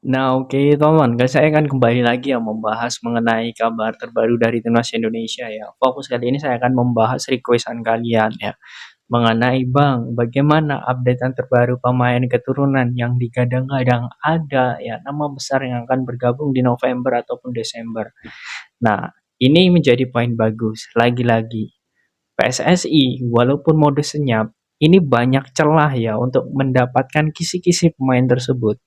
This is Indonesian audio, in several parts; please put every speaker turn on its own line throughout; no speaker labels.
Nah, oke, teman, saya akan kembali lagi ya membahas mengenai kabar terbaru dari timnas Indonesia ya. Fokus kali ini saya akan membahas requestan kalian ya mengenai Bang, bagaimana updatean terbaru pemain keturunan yang digadang-gadang ada ya nama besar yang akan bergabung di November ataupun Desember. Nah, ini menjadi poin bagus. Lagi-lagi PSSI walaupun mode senyap, ini banyak celah ya untuk mendapatkan kisi-kisi pemain tersebut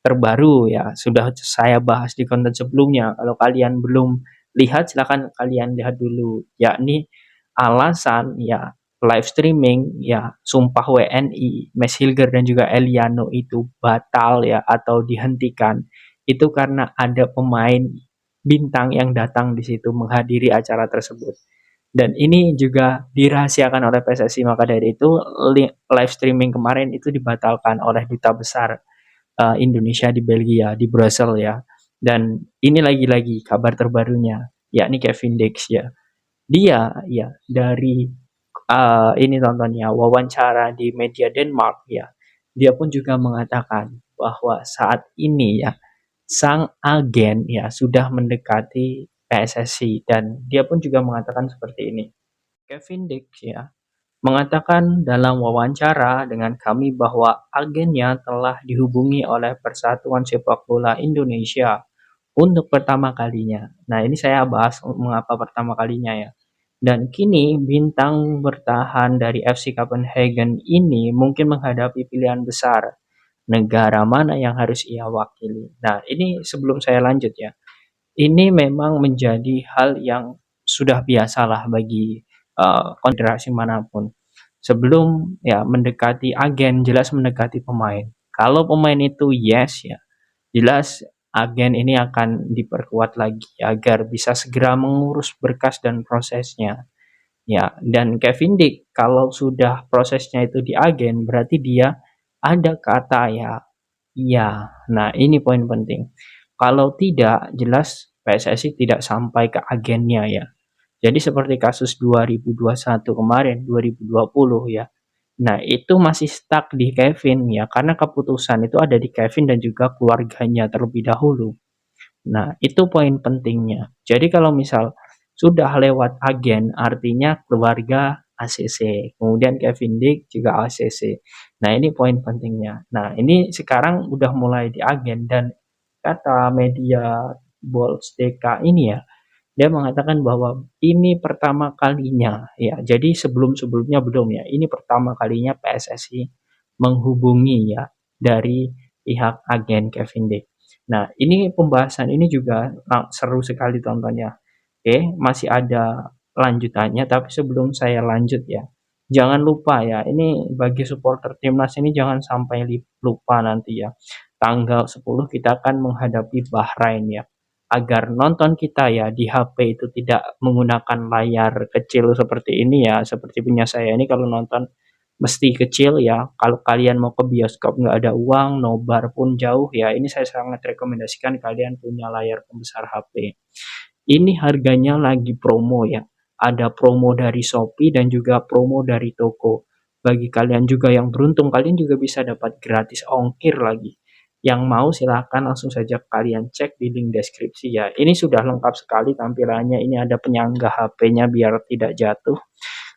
terbaru ya, sudah saya bahas di konten sebelumnya. Kalau kalian belum lihat, silakan kalian lihat dulu, yakni alasan ya live streaming ya Sumpah WNI, Mes Hilger dan juga Eliano itu batal ya atau dihentikan. Itu karena ada pemain bintang yang datang di situ menghadiri acara tersebut. Dan ini juga dirahasiakan oleh PSSI, maka dari itu live streaming kemarin itu dibatalkan oleh duta besar Indonesia di Belgia, di Brussels ya. Dan ini lagi-lagi kabar terbarunya, yakni Kevin Dix ya. Dia ya dari ini tontonnya wawancara di media Denmark ya. Dia pun juga mengatakan bahwa saat ini ya sang agen ya sudah mendekati PSSI dan dia pun juga mengatakan seperti ini. Kevin Dix ya mengatakan dalam wawancara dengan kami bahwa agennya telah dihubungi oleh Persatuan Sepak Bola Indonesia untuk pertama kalinya. Nah, ini saya bahas mengapa pertama kalinya ya. Dan kini bintang bertahan dari FC Copenhagen ini mungkin menghadapi pilihan besar. Negara mana yang harus ia wakili? Nah, ini sebelum saya lanjut ya. Ini memang menjadi hal yang sudah biasalah bagi konfederasi manapun. Sebelum ya mendekati agen, jelas mendekati pemain. Kalau pemain itu yes ya, jelas agen ini akan diperkuat lagi agar bisa segera mengurus berkas dan prosesnya. Ya, dan Kevin Dick kalau sudah prosesnya itu di agen berarti dia ada kata ya. Iya. Nah, ini poin penting. Kalau tidak, jelas PSSI tidak sampai ke agennya ya. Jadi seperti kasus 2021 kemarin, 2020 ya. Nah, itu masih stuck di Kevin ya, karena keputusan itu ada di Kevin dan juga keluarganya terlebih dahulu. Nah, itu poin pentingnya. Jadi kalau misal sudah lewat agen, artinya keluarga ACC, kemudian Kevin Dick juga ACC. Nah, ini poin pentingnya. Nah, ini sekarang udah mulai di agen dan kata media Bolts DK ini ya, dia mengatakan bahwa ini pertama kalinya ya. Jadi sebelum-sebelumnya belum ya. Ini pertama kalinya PSSI menghubungi ya dari pihak agen Kevin Dick. Nah, ini pembahasan ini juga seru sekali tontonnya. Oke, masih ada lanjutannya tapi sebelum saya lanjut ya. Jangan lupa ya, ini bagi supporter timnas ini jangan sampai lupa nanti ya. Tanggal 10 kita akan menghadapi Bahrain ya agar nonton kita ya di HP itu tidak menggunakan layar kecil seperti ini ya, seperti punya saya ini kalau nonton mesti kecil ya. Kalau kalian mau ke bioskop nggak ada uang, nobar pun jauh ya, ini saya sangat rekomendasikan kalian punya layar pembesar HP. Ini harganya lagi promo ya. Ada promo dari Shopee dan juga promo dari toko. Bagi kalian juga yang beruntung, kalian juga bisa dapat gratis ongkir lagi. Yang mau silahkan langsung saja kalian cek di link deskripsi ya. Ini sudah lengkap sekali tampilannya. Ini ada penyangga HP-nya biar tidak jatuh.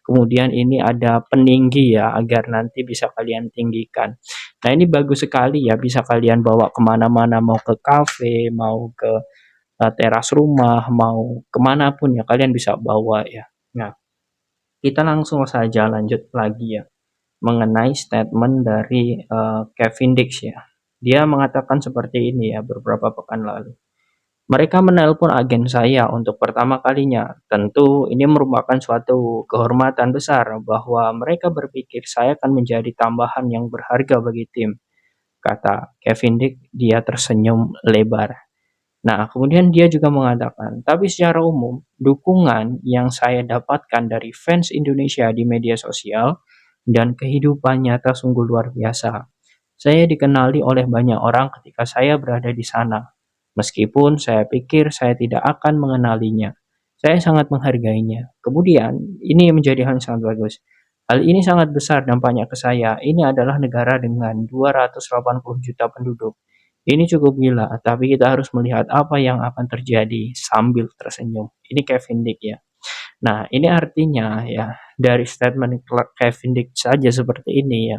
Kemudian ini ada peninggi ya agar nanti bisa kalian tinggikan. Nah ini bagus sekali ya bisa kalian bawa kemana-mana mau ke cafe, mau ke teras rumah, mau kemana pun ya kalian bisa bawa ya. Nah kita langsung saja lanjut lagi ya mengenai statement dari Kevin Dix ya. Dia mengatakan seperti ini ya beberapa pekan lalu. Mereka menelpon agen saya untuk pertama kalinya. Tentu ini merupakan suatu kehormatan besar bahwa mereka berpikir saya akan menjadi tambahan yang berharga bagi tim, kata Kevin Dick. Dia tersenyum lebar. Nah, kemudian dia juga mengatakan, tapi secara umum, dukungan yang saya dapatkan dari fans Indonesia di media sosial dan kehidupan nyata sungguh luar biasa. Saya dikenali oleh banyak orang ketika saya berada di sana. Meskipun saya pikir saya tidak akan mengenalinya. Saya sangat menghargainya. Kemudian, ini menjadi hal yang sangat bagus. Hal ini sangat besar dampaknya ke saya. Ini adalah negara dengan 280 juta penduduk. Ini cukup gila, tapi kita harus melihat apa yang akan terjadi sambil tersenyum. Ini Kevin Dick ya. Nah, ini artinya ya dari statement Kevin Dick saja seperti ini ya.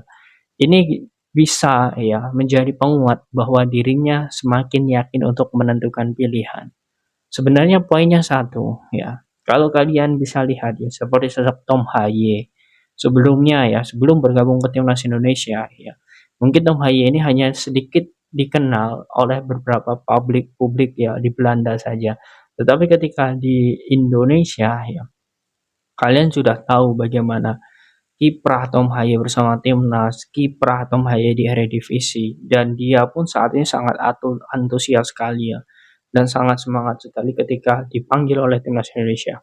Ini bisa ya menjadi penguat bahwa dirinya semakin yakin untuk menentukan pilihan. Sebenarnya poinnya satu ya. Kalau kalian bisa lihat ya seperti sosok Tom Haye sebelumnya ya, sebelum bergabung ke timnas Indonesia ya. Mungkin Tom Haye ini hanya sedikit dikenal oleh beberapa publik ya di Belanda saja. Tetapi ketika di Indonesia ya, kalian sudah tahu bagaimana kiprah Tom Haye bersama timnas, kiprah Tom Haye di Eredivisie, dan dia pun saat ini sangat antusias sekali ya, dan sangat semangat sekali ketika dipanggil oleh timnas Indonesia.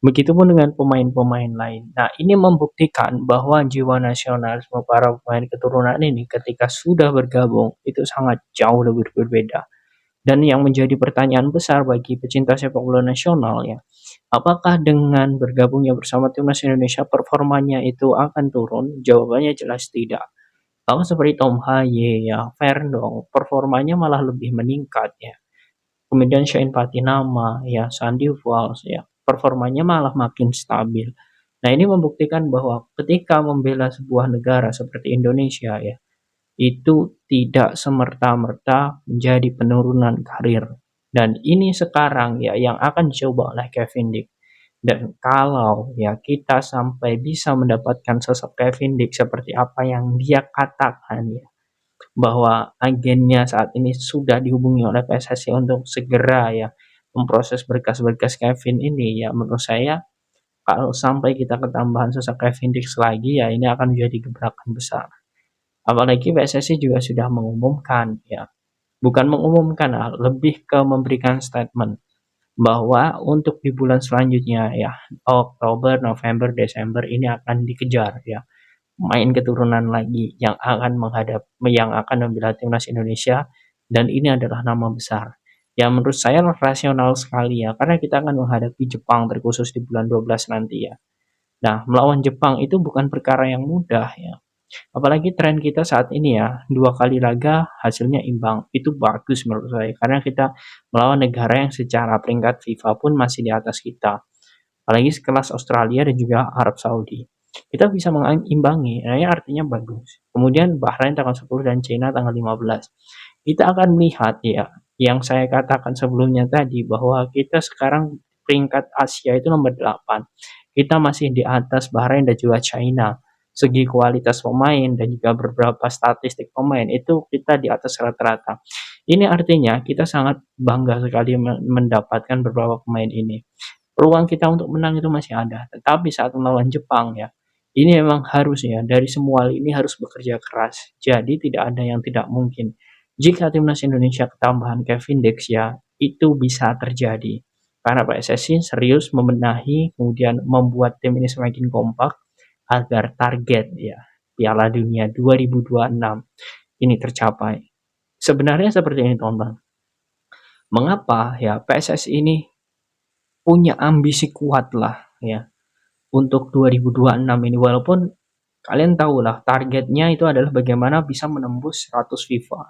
Begitupun dengan pemain-pemain lain. Nah, ini membuktikan bahwa jiwa nasionalisme para pemain keturunan ini ketika sudah bergabung itu sangat jauh lebih berbeda. Dan yang menjadi pertanyaan besar bagi pecinta sepak bola nasional ya, apakah dengan bergabungnya bersama timnas Indonesia performanya itu akan turun? Jawabannya jelas tidak. Kalau seperti Tom Haye ya, Verndong, performanya malah lebih meningkat ya. Kemudian Shane Patinama ya, Sandy Walsh ya, performanya malah makin stabil. Nah, ini membuktikan bahwa ketika membela sebuah negara seperti Indonesia ya, itu tidak semerta-merta menjadi penurunan karir. Dan ini sekarang ya yang akan dicoba oleh Kevin Dick. Dan kalau ya kita sampai bisa mendapatkan sosok Kevin Dick seperti apa yang dia katakan ya, bahwa agennya saat ini sudah dihubungi oleh PSSI untuk segera ya memproses berkas-berkas Kevin ini, ya menurut saya kalau sampai kita ketambahan sosok Kevin Dix lagi ya ini akan menjadi gebrakan besar. Apalagi PSSI juga sudah mengumumkan ya, bukan mengumumkan, lebih ke memberikan statement bahwa untuk di bulan selanjutnya ya, Oktober, November, Desember ini akan dikejar ya, main keturunan lagi yang akan membela timnas Indonesia, dan ini adalah nama besar. Ya menurut saya rasional sekali ya, karena kita akan menghadapi Jepang terkhusus di bulan 12 nanti ya. Nah, melawan Jepang itu bukan perkara yang mudah ya. Apalagi tren kita saat ini ya, 2 kali laga hasilnya imbang. Itu bagus menurut saya, karena kita melawan negara yang secara peringkat FIFA pun masih di atas kita. Apalagi sekelas Australia dan juga Arab Saudi. Kita bisa mengimbangi, nah ini artinya bagus. Kemudian Bahrain tanggal 10 dan China tanggal 15. Kita akan melihat ya, yang saya katakan sebelumnya tadi bahwa kita sekarang peringkat Asia itu nomor 8. Kita masih di atas Bahrain dan juga China. Segi kualitas pemain dan juga beberapa statistik pemain itu kita di atas rata-rata. Ini artinya kita sangat bangga sekali mendapatkan beberapa pemain ini. Peluang kita untuk menang itu masih ada, tetapi saat melawan Jepang ya, ini memang harus ya, dari semua lini harus bekerja keras. Jadi tidak ada yang tidak mungkin. Jika timnas Indonesia ketambahan Kevin Dix ya, itu bisa terjadi. Karena PSSI serius membenahi, kemudian membuat tim ini semakin kompak agar target ya Piala Dunia 2026 ini tercapai. Sebenarnya seperti ini teman-teman. Mengapa ya PSSI ini punya ambisi kuat lah ya untuk 2026 ini, walaupun kalian tahu lah targetnya itu adalah bagaimana bisa menembus 100 FIFA.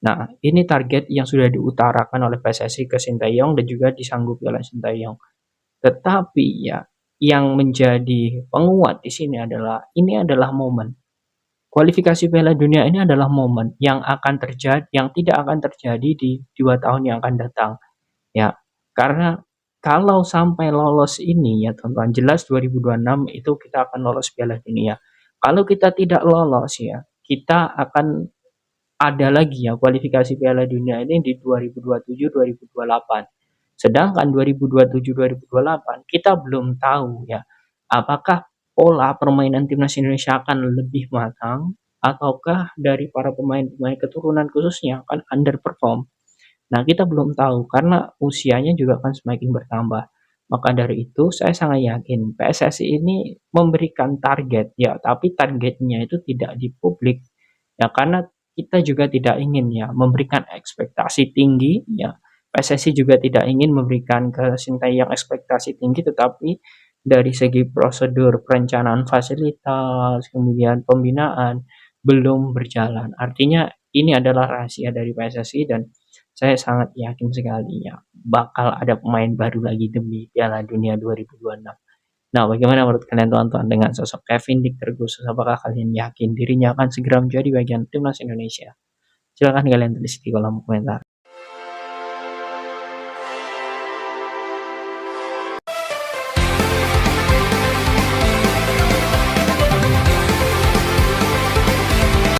Nah, ini target yang sudah diutarakan oleh PSSI ke Sintayong dan juga disanggupi oleh Sintayong. Tetapi ya, yang menjadi penguat di sini adalah ini adalah momen. Kualifikasi Piala Dunia ini adalah momen yang akan terjadi, yang tidak akan terjadi di 2 tahun yang akan datang. Ya, karena kalau sampai lolos ini ya teman-teman, jelas 2026 itu kita akan lolos Piala Dunia. Kalau kita tidak lolos ya, kita akan ada lagi ya kualifikasi Piala Dunia ini di 2027-2028. Sedangkan 2027-2028 kita belum tahu ya, apakah pola permainan timnas Indonesia akan lebih matang ataukah dari para pemain-pemain keturunan khususnya akan underperform. Nah, kita belum tahu karena usianya juga akan semakin bertambah. Maka dari itu, saya sangat yakin PSSI ini memberikan target ya, tapi targetnya itu tidak di publik. Ya, karena kita juga tidak ingin ya memberikan ekspektasi tinggi ya. PSSI juga tidak ingin memberikan ke Sintayong ekspektasi tinggi, tetapi dari segi prosedur perencanaan fasilitas, kemudian pembinaan belum berjalan. Artinya ini adalah rahasia dari PSSI dan saya sangat yakin sekali ya bakal ada pemain baru lagi demi Piala Dunia 2026. Nah, bagaimana menurut kalian teman-teman dengan sosok Kevin Dick Terkhusus? Apakah kalian yakin dirinya akan segera menjadi bagian timnas Indonesia? Silakan kalian tulis di kolom komentar.